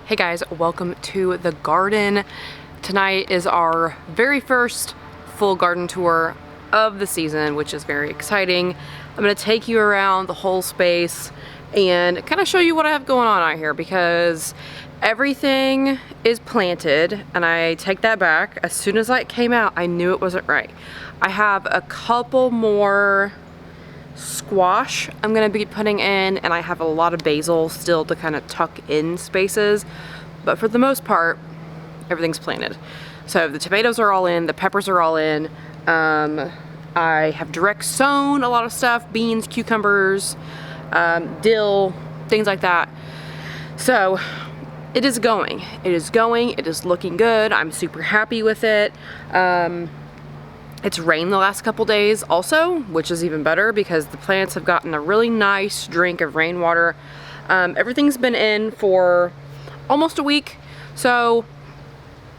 Hey guys, welcome to the garden. Tonight is our very first full garden tour of the season, which is very exciting. I'm gonna take you around the whole space and kind of show you what I have going on out here, because everything is planted, and I take that back. As soon as it came out, I knew it wasn't right. I have a couple more squash I'm gonna be putting in, and I have a lot of basil still to kind of tuck in spaces, but for the most part everything's planted. So the tomatoes are all in, the peppers are all in, I have direct sown a lot of stuff, beans, cucumbers, dill, things like that. So it is going, it is looking good. I'm super happy with it. It's rained the last couple days also, which is even better because the plants have gotten a really nice drink of rainwater. Everything's been in for almost a week, so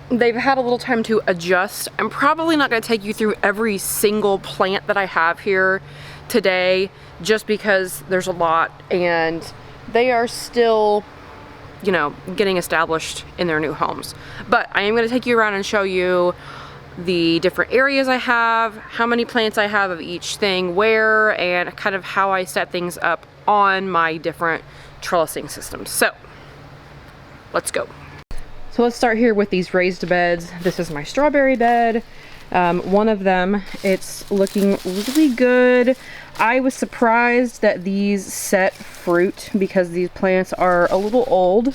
they've had a little time to adjust. I'm probably not going to take you through every single plant that I have here today, just because there's a lot and they are still, you know, getting established in their new homes. But I am going to take you around and show you the different areas I have, how many plants I have of each thing where, and kind of how I set things up on my different trellising systems. So let's go. So let's start here with these raised beds. This is my strawberry bed. One of them, it's looking really good. I was surprised that these set fruit because these plants are a little old,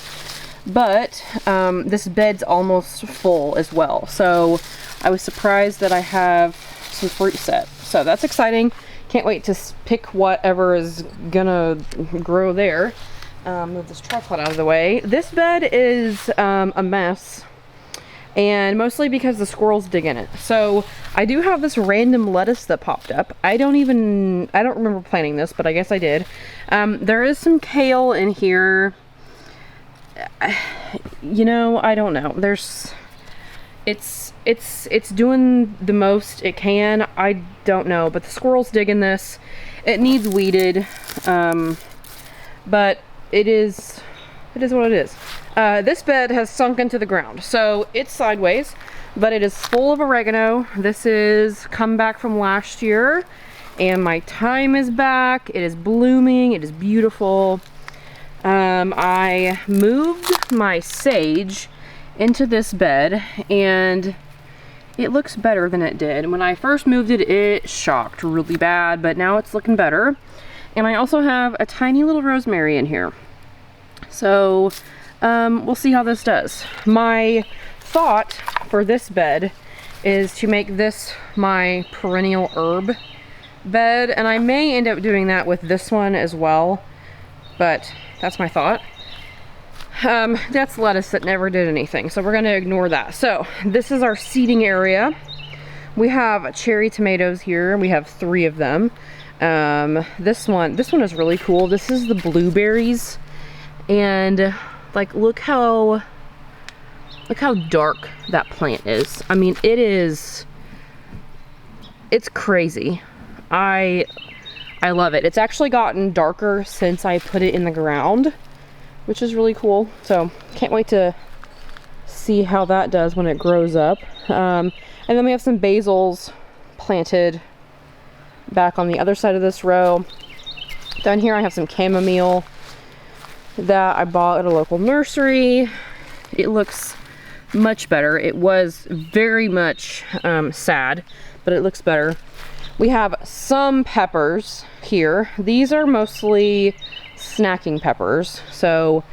but this bed's almost full as well. So I was surprised that I have some fruit set. So that's exciting. Can't wait to pick whatever is gonna grow there. Move this tripod out of the way. This bed is a mess, and mostly because the squirrels dig in it. So I do have this random lettuce that popped up. I don't remember planting this, but I guess I did. There is some kale in here. You know, I don't know. It's doing the most it can. I don't know, but the squirrels dig in this. It needs weeded, but it is what it is. This bed has sunk into the ground, so it's sideways, but it is full of oregano. This is come back from last year, and my thyme is back. It is blooming. It is beautiful. I moved my sage into this bed, and it looks better than it did. When I first moved it, it shocked really bad, but now it's looking better. And I also have a tiny little rosemary in here. So we'll see how this does. My thought for this bed is to make this my perennial herb bed, and I may end up doing that with this one as well, but that's my thought. That's lettuce that never did anything, so we're going to ignore that. So this is our seating area. We have cherry tomatoes here. We have 3 of them. This one is really cool. This is the blueberries, and like look how dark that plant is. I mean, it's crazy. I love it. It's actually gotten darker since I put it in the ground, which is really cool. So can't wait to see how that does when it grows up. And then we have some basils planted back on the other side of this row. Down here I have some chamomile that I bought at a local nursery. It looks much better. It was very much sad, but it looks better. We have some peppers here. These are mostly snacking peppers, so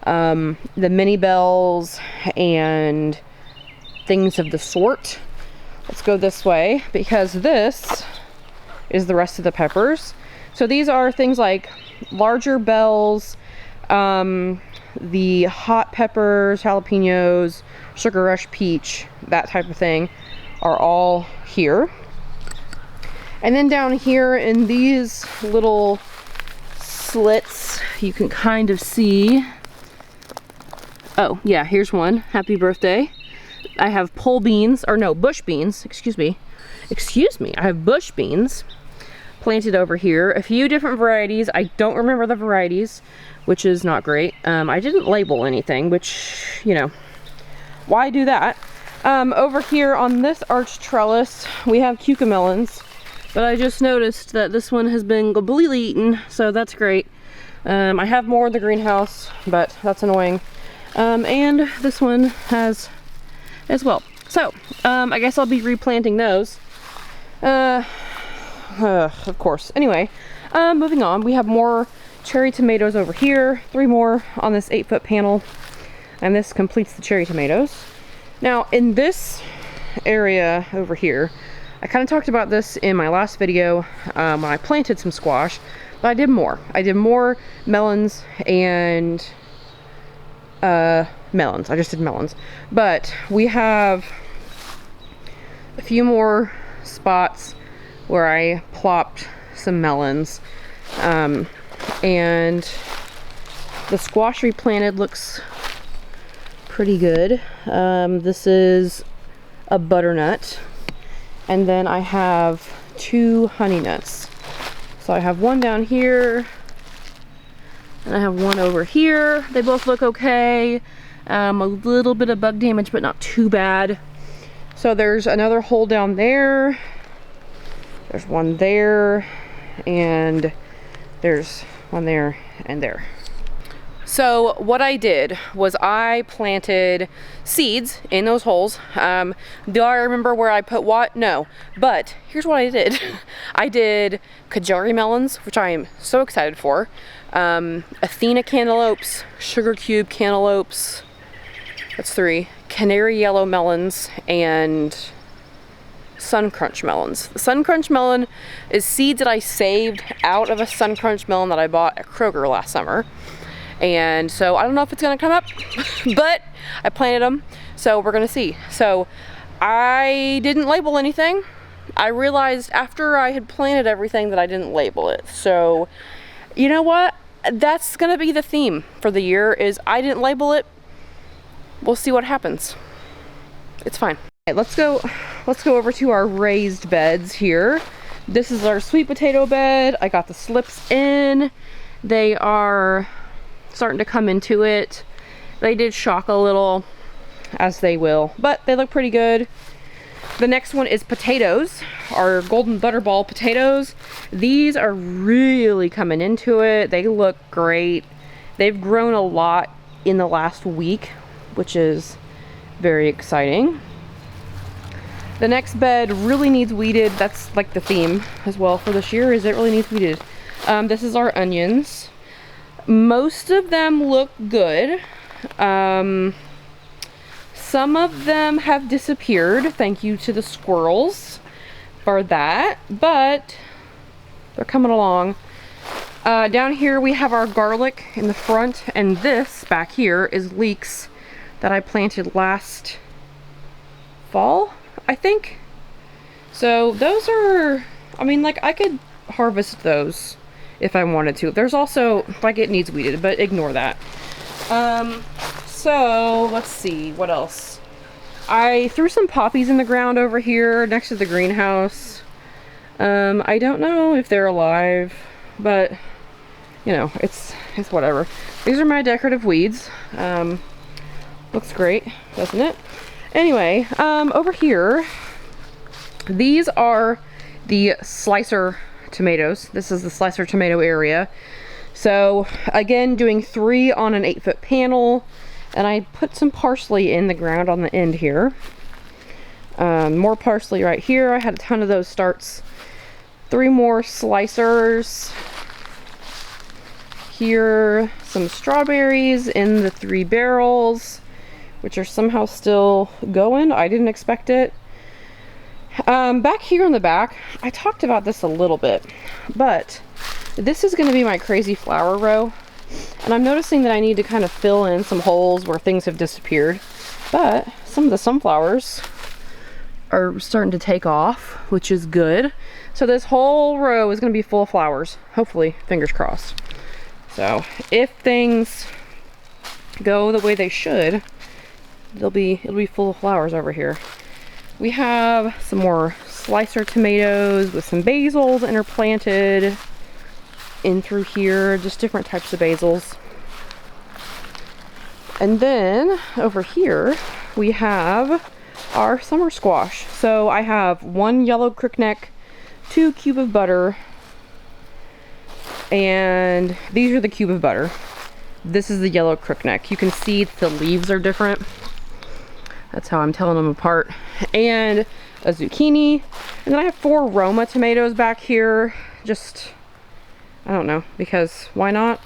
the mini bells and things of the sort. Let's go this way, because this is the rest of the peppers. So these are things like larger bells, the hot peppers, jalapenos, sugar rush peach, that type of thing are all here. And then down here in these little slits, you can kind of see, oh yeah, here's one, happy birthday. I have bush beans, excuse me, I have bush beans planted over here. A few different varieties. I don't remember the varieties, which is not great. I didn't label anything, which, you know, why do that? Over here on this arch trellis, we have cucamelons, but I just noticed that this one has been completely eaten, so that's great. I have more in the greenhouse, but that's annoying. And this one has as well. So, I guess I'll be replanting those. Of course. Anyway, moving on, we have more cherry tomatoes over here, 3 more on this 8-foot panel, and this completes the cherry tomatoes. Now, in this area over here, I kind of talked about this in my last video when I planted some squash, but I did more. I did more melons and melons. I just did melons. But we have a few more spots where I plopped some melons. And the squash we planted looks pretty good. This is a butternut, and then I have 2 honey nuts. So I have one down here and I have one over here. They both look okay. A little bit of bug damage, but not too bad. So there's another hole down there, there's one there, and there's one there and there. So what I did was I planted seeds in those holes. Do I remember where I put what? No. But here's what I did. I did Kajari melons, which I am so excited for. Athena cantaloupes, sugar cube cantaloupes. That's 3. Canary yellow melons and Sun Crunch melons. The Sun Crunch melon is seeds that I saved out of a Sun Crunch melon that I bought at Kroger last summer. And so I don't know if it's gonna come up, but I planted them, so we're gonna see. So I didn't label anything. I realized after I had planted everything that I didn't label it. So you know what? That's gonna be the theme for the year, is I didn't label it. We'll see what happens. It's fine. Okay, let's go over to our raised beds here. This is our sweet potato bed. I got the slips in. They are starting to come into it. They did shock a little, as they will, but they look pretty good. The next one is potatoes, our golden butterball potatoes. These are really coming into it. They look great. They've grown a lot in the last week, which is very exciting. The next bed really needs weeded. That's like the theme as well for this year, is it really needs weeded. This is our onions. Most of them look good. Some of them have disappeared. Thank you to the squirrels for that, but they're coming along. Down here we have our garlic in the front, and this back here is leeks that I planted last fall, I think. So those are, I mean, like, I could harvest those if I wanted to. There's also, like, it needs weeded, but ignore that. So let's see, what else? I threw some poppies in the ground over here next to the greenhouse. I don't know if they're alive, but you know, it's whatever. These are my decorative weeds. Looks great, doesn't it? Anyway, over here, these are the slicer tomatoes. This is the slicer tomato area. So again, doing 3 on an 8-foot panel, and I put some parsley in the ground on the end here. More parsley right here. I had a ton of those starts. 3 more slicers here. Some strawberries in the 3 barrels, which are somehow still going. I didn't expect it. Back here in the back, I talked about this a little bit, but this is going to be my crazy flower row, and I'm noticing that I need to kind of fill in some holes where things have disappeared, but some of the sunflowers are starting to take off, which is good. So this whole row is going to be full of flowers, hopefully, fingers crossed. So if things go the way they should, it'll be full of flowers over here. We have some more slicer tomatoes with some basils interplanted in through here, just different types of basils. And then over here we have our summer squash. So I have 1 yellow crookneck, 2 cube of butter, and these are the cube of butter. This is the yellow crookneck. You can see the leaves are different. That's how I'm telling them apart. And a zucchini. And then I have 4 Roma tomatoes back here. Just, I don't know, because why not?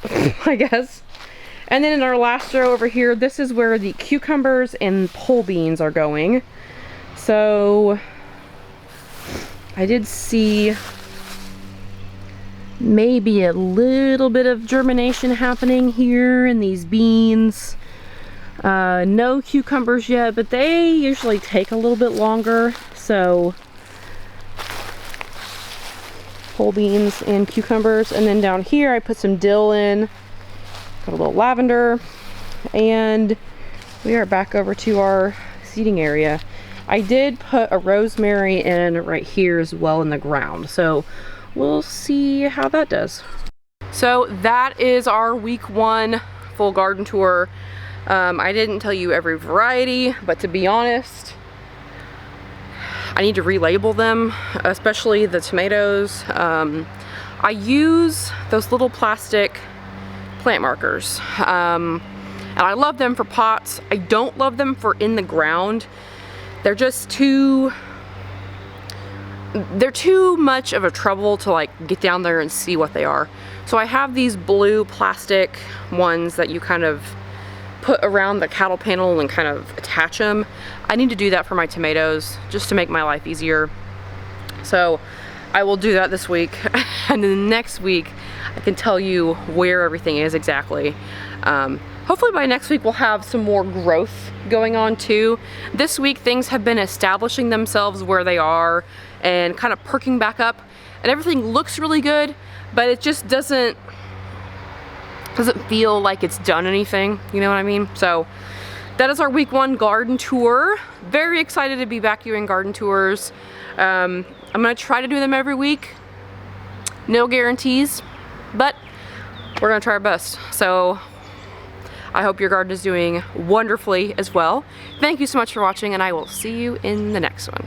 I guess. And then in our last row over here, this is where the cucumbers and pole beans are going. So I did see maybe a little bit of germination happening here in these beans. No cucumbers yet, but they usually take a little bit longer. So pole beans and cucumbers. And then down here I put some dill in, got a little lavender, and we are back over to our seating area. I did put a rosemary in right here as well in the ground, so we'll see how that does. So that is our week 1 full garden tour. I didn't tell you every variety, but to be honest, I need to relabel them, especially the tomatoes. I use those little plastic plant markers, and I love them for pots. I don't love them for in the ground. They're just too much of a trouble to like get down there and see what they are. So I have these blue plastic ones that you kind of put around the cattle panel and kind of attach them. I need to do that for my tomatoes just to make my life easier. So I will do that this week, and then next week I can tell you where everything is exactly. Hopefully by next week we'll have some more growth going on too. This week things have been establishing themselves where they are and kind of perking back up, and everything looks really good, but it just doesn't feel like it's done anything, you know what I mean? So that is our week 1 garden tour. Very excited to be back doing garden tours. I'm gonna try to do them every week. No guarantees, but we're gonna try our best. So I hope your garden is doing wonderfully as well. Thank you so much for watching, and I will see you in the next one.